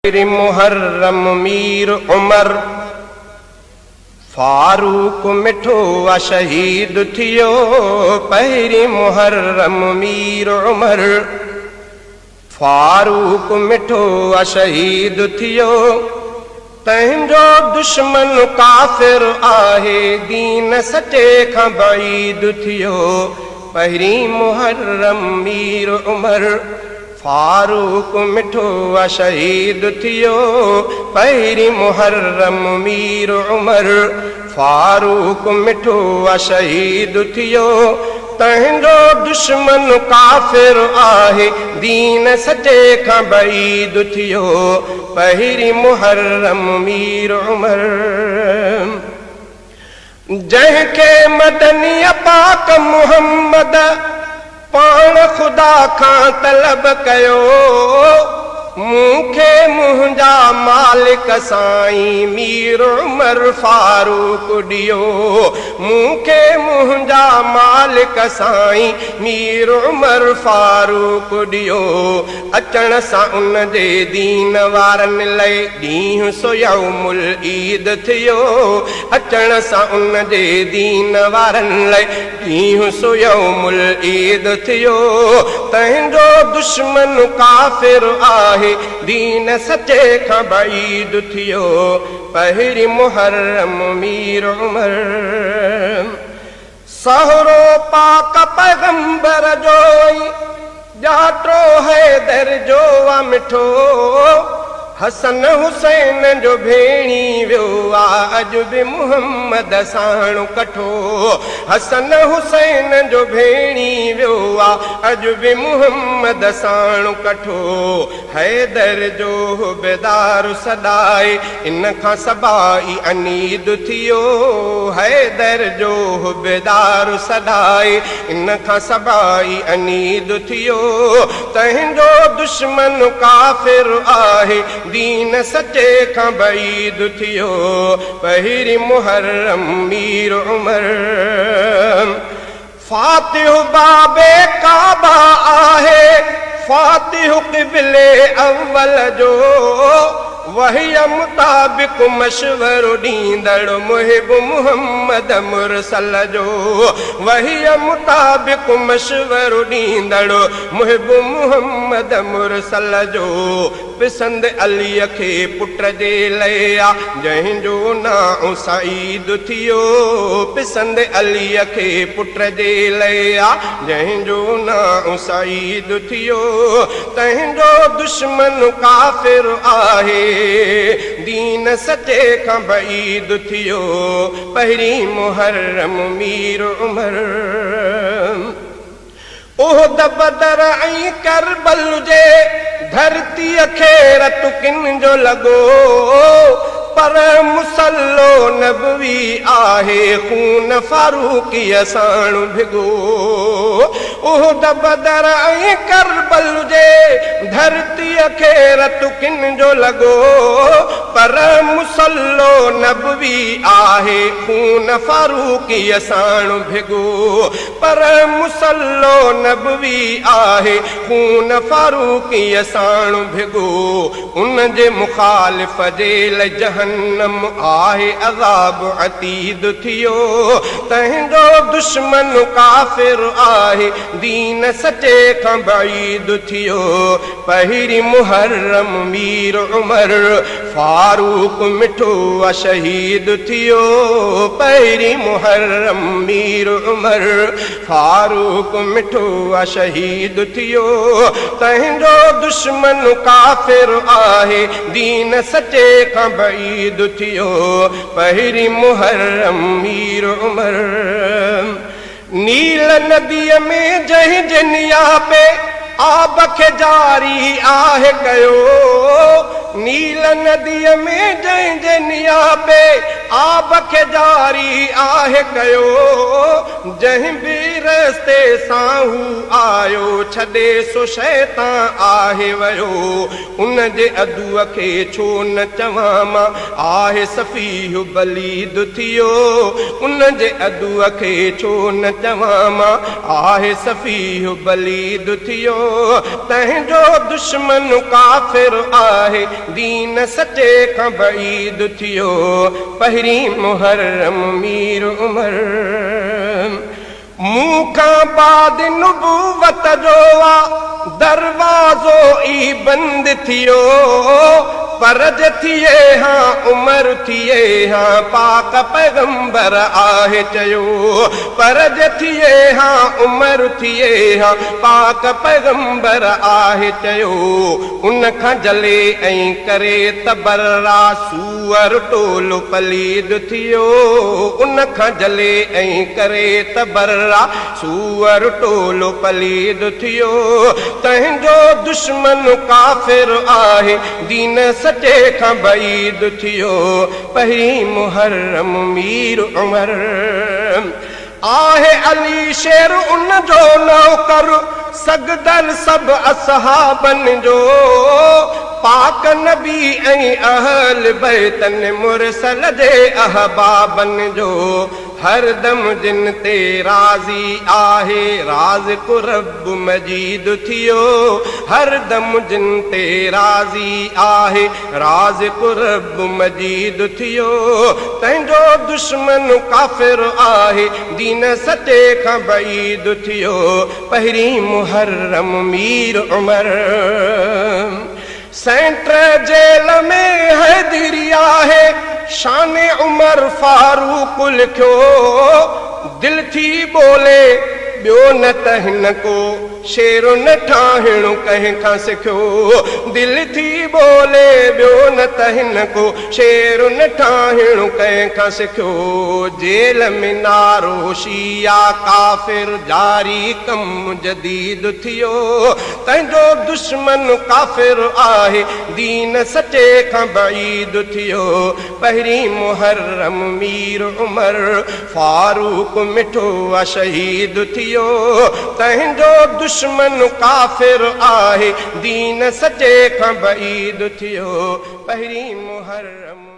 पहिरीं मुहर्रम मीर उमर फारूक मिठो आ शहीद थियो। पहिरीं मुहर्रम मीर उमर फारूक मिठो आ शहीद थियो। तंहिंजो दुश्मन काफ़िर आहे, दीन सचे खां बईद थियो। पहिरीं मुहर्रम मीर उमर फारूक मिठो आ शहीद थियो। पहिरीं मुहर्रम मीर उमर फारूक मिठो आ शहीद थियो। तंहिंजो दुश्मन काफ़िर आहे, दीन सचे खां बईद थियो। पहिरीं मुहर्रम मीर उमर जंहिंखे मदनी पाक मुहम्मद पाण खुदा खां तलब कयो। मूंखे मुंहिंजा मालिक साईं मीर उमर फारूक ॾियो। मूंखे मुंहिंजा मालिक साईं मीर उमर फारूक ॾियो। अचण सां उन जे दीन वारनि लाइ ॾींहुं सो यौमुल ईद थियो। अचण सां उन जे दीन वारनि लाइ ॾींहुं सो यौमुल ईद थियो। तंहिंजो दुश्मन काफ़िर आहे, दीन सचे खां बईद थियो। पहिरीं मुहर्रम मीर उमर सहरो पाक पैगंबर जो ॼातो हैदर जो आ मिठो। हसन हुसैन जो भेणी वियो आ, अॼु बि मुहम्मद साणु कठो। हसन हुसैन जो भेणी वियो आ, अॼु बि मुहम्मद साणु कठो। हैदर जो बेदार सदाए, इन खां सबाई अनीद थियो। हैदर जो बेदार सदाए, इन खां सबाई अनीद थियो। तंहिंजो दुश्मन काफ़िर आहे, दीन सचे खां बईद थियो। पहिरीं मुहर्रम मीर उमर फातिह बाबे काबा आहे, फातिह क़िबले अव्वल जो। वही मुताबिक मशवरो ॾींदड़ मुहिब मुहम्मद मुरसल जो। वही मुताबिक मशवरो ॾींदड़ मुहिब मुहम्मद मुरसल जो। पिसंद अलीअ खे पुट जे लया, जंहिंजो नाउ सईद थियो। पिसंद अलीअ खे पुट जे लया, जंहिंजो नाउ सईद थियो। तंहिंजो दुश्मन काफ़िर आहे, दीन सचे खां बईद थियो। पहिरीं मुहर्रम मीर उमर उहद बदर ऐं करबल जे धरतीअ खे रतु किन जो लॻो। पर मुसल्लो नबवी आहे, खून फारूकीअ साणु भिगो। उहद बदर ऐं करबल जे धरतीअ खे रतु किन जो लॻो। पर मुसल्लो नबवी आहे, खून फारूकीअ साणु भिगो। पर मुसल्लो नबवी आहे, खून फारूकीअ साणु भिगो। उन जे मुखालिफ़ जे लाइ जहन्नम आहे, अज़ाब अतीद थियो। तंहिंजो दुश्मन काफ़िर आहे, दीन सचे खां बईद थियो। पहिरीं मुहर्रम मीर उमर फारूक मिठो आ शहीद थियो। पहिरीं मुहर्रम मीर उमर फारूक मिठो आ शहीद थियो। तंहिंजो दुश्मन काफ़िर आहे, दीन सचे खां बईद थियो। पहिरीं मुहर्रम मीर उमर नील नदीअ में जंहिं जे नियाबे आब खे जारी आहे कयो। नील नदीअ में जंहिं जे नियाबे आब खे जारी आहे कयो जंहिं बि रस्ते सां हू आयो छॾे सो शैतान आहे वियो उन जे अदुअ खे छो न चवां मां आहे सफ़ीह बलीद थियो उन जे अदुअ खे छो न चवां मां आहे सफ़ीह बलीद थियो तंहिंजो दुश्मन काफ़िर आहे दीन सचे खां बईद थियो पहिरीं मुहर्रम मीर उमर मूं खां बाद नुबुवत जो दरवाज़ो ई बंद थियो परज थिए हाँ उमर थिए हाँ पाक पैगंबर आहे चयो परज थिए हाँ उमर थिए हाँ पाक पैगंबर आहे चयो उन खां जले ऐं करे तबर्रा सूअर टोलो पलीद थियो उन खां जले ऐं करे तबर्रा सूअर टोलो पलीद थियो तंहिंजो दुश्मन काफ़िर आहे दीन सचे खां बईद थियो पहिरीं मुहर्रम मीर उमर आहे अली शेर उन जो नौकर सगदर सब असहाबन जो पाक नबी ऐं अहल बैतन मुरसल जे अहबाबन जो हर दम जिन ते राज़ी आहे राज़ को रब मजीद थियो हर दम जिन ते राज़ी आहे राज़ को रब मजीद थियो तंहिंजो दुश्मन काफ़िर आहे दीन सचे खां बईद थियो पहिरीं मुहर्रम मीर उमर सेंट्रल जेल में हैदरी आहे शान उमर फारूक लिखियो दिल थी बोले ॿियो न त हिन को शेर न ठाहिणो कंहिं खां सिखियो दिल थी बोले ॿियो न त हिन को शेर न ठाहिणो कंहिं खां सिखियो जेल में नारो शिया काफ़िर जारी कम जदीद थियो तंहिंजो दुश्मन काफ़िर आहे दीन सचे खां बईद थियो पहिरीं मुहर्रम मीर उमर फारूक मिठो आ शहीद थियो तंहिंजो दुश्मन काफ़िर आहे दीन सचे खां बईद थियो पहिरीं मुहर्रम